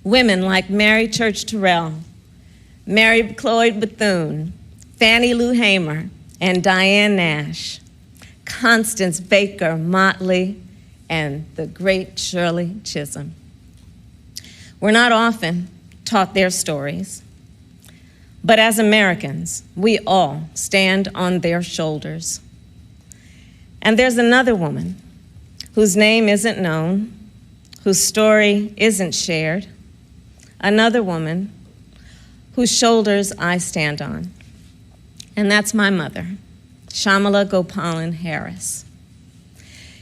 Women like Mary Church Terrell, Mary Cloyd Bethune, Fannie Lou Hamer, and Diane Nash, Constance Baker Motley, and the great Shirley Chisholm. We're not often taught their stories, but as Americans, we all stand on their shoulders. And there's another woman whose name isn't known, whose story isn't shared, another woman whose shoulders I stand on, and that's my mother, Shyamala Gopalan Harris.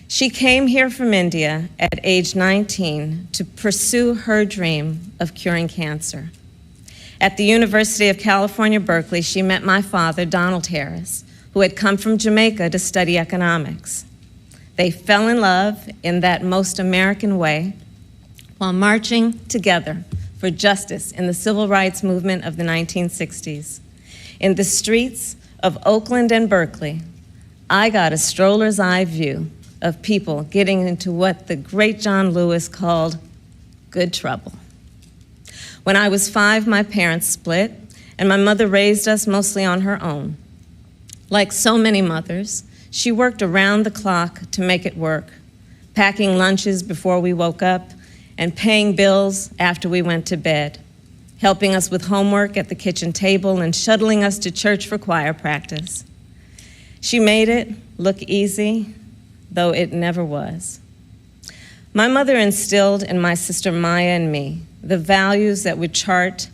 She came here from India at age 19 to pursue her dream of curing cancer. At the University of California, Berkeley, she met my father, Donald Harris, who had come from Jamaica to study economics. They fell in love in that most American way while marching together for justice in the civil rights movement of the 1960s. In the streets of Oakland and Berkeley, I got a stroller's eye view of people getting into what the great John Lewis called good trouble. When I was 5, my parents split, and my mother raised us mostly on her own. Like so many mothers, she worked around the clock to make it work, packing lunches before we woke up and paying bills after we went to bed, helping us with homework at the kitchen table and shuttling us to church for choir practice. She made it look easy, though it never was. My mother instilled in my sister Maya and me the values that would chart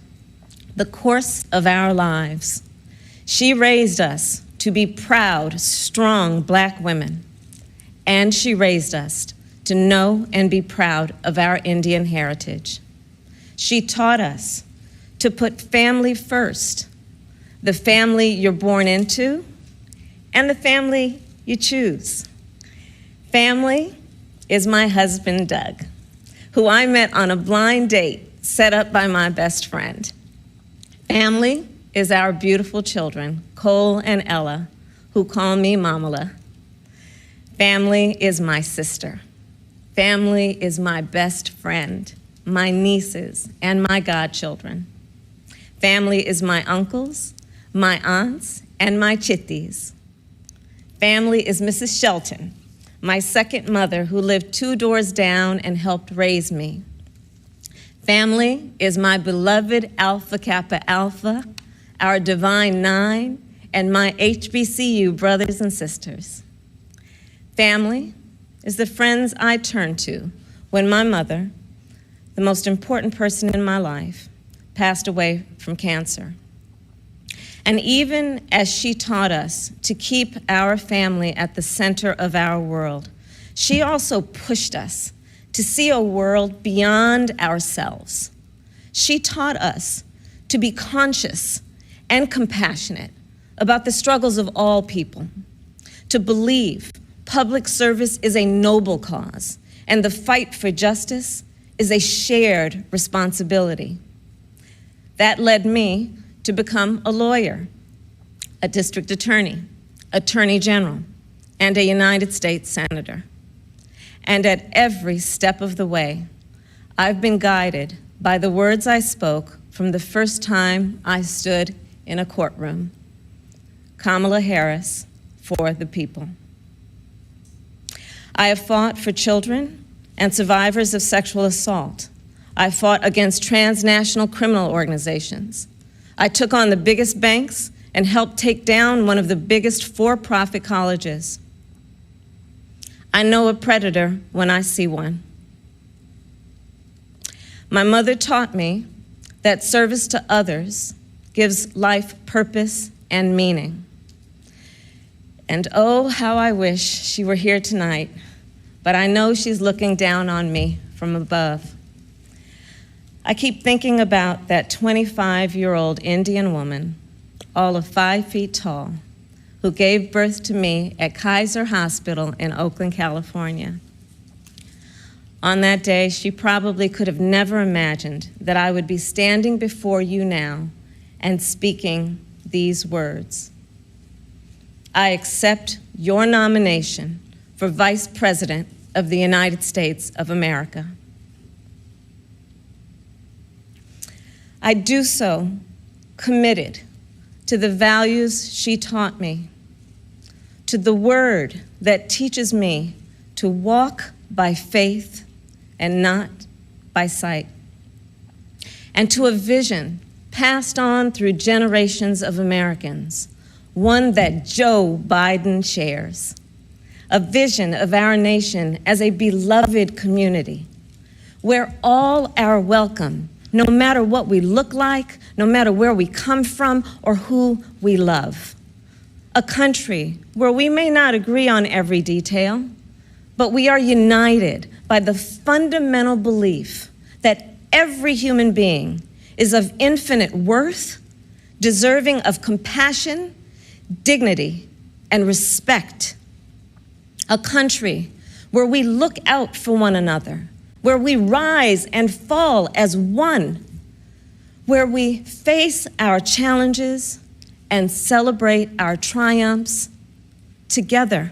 the course of our lives. She raised us to be proud, strong Black women, and she raised us to know and be proud of our Indian heritage. She taught us to put family first, the family you're born into and the family you choose. Family is my husband, Doug, who I met on a blind date set up by my best friend. Family is our beautiful children, Cole and Ella, who call me Mamala. Family is my sister. Family is my best friend, my nieces, and my godchildren. Family is my uncles, my aunts, and my chitties. Family is Mrs. Shelton, my second mother who lived 2 doors down and helped raise me. Family is my beloved Alpha Kappa Alpha, our Divine Nine, and my HBCU brothers and sisters. Family is the friends I turn to when my mother, the most important person in my life, passed away from cancer. And even as she taught us to keep our family at the center of our world, she also pushed us to see a world beyond ourselves. She taught us to be conscious and compassionate about the struggles of all people, to believe public service is a noble cause, and the fight for justice is a shared responsibility. That led me to become a lawyer, a district attorney, attorney general, and a United States senator. And at every step of the way, I've been guided by the words I spoke from the first time I stood in a courtroom. Kamala Harris, for the people. I have fought for children and survivors of sexual assault. I fought against transnational criminal organizations. I took on the biggest banks and helped take down one of the biggest for-profit colleges. I know a predator when I see one. My mother taught me that service to others gives life purpose and meaning. And oh, how I wish she were here tonight, but I know she's looking down on me from above. I keep thinking about that 25-year-old Indian woman, all of 5 feet tall, who gave birth to me at Kaiser Hospital in Oakland, California. On that day, she probably could have never imagined that I would be standing before you now and speaking these words. I accept your nomination for Vice President of the United States of America. I do so committed to the values she taught me, to the word that teaches me to walk by faith and not by sight, and to a vision passed on through generations of Americans, one that Joe Biden shares, a vision of our nation as a beloved community where all are welcome, no matter what we look like, no matter where we come from or who we love. A country where we may not agree on every detail, but we are united by the fundamental belief that every human being is of infinite worth, deserving of compassion, dignity, and respect. A country where we look out for one another, where we rise and fall as one, where we face our challenges and celebrate our triumphs together.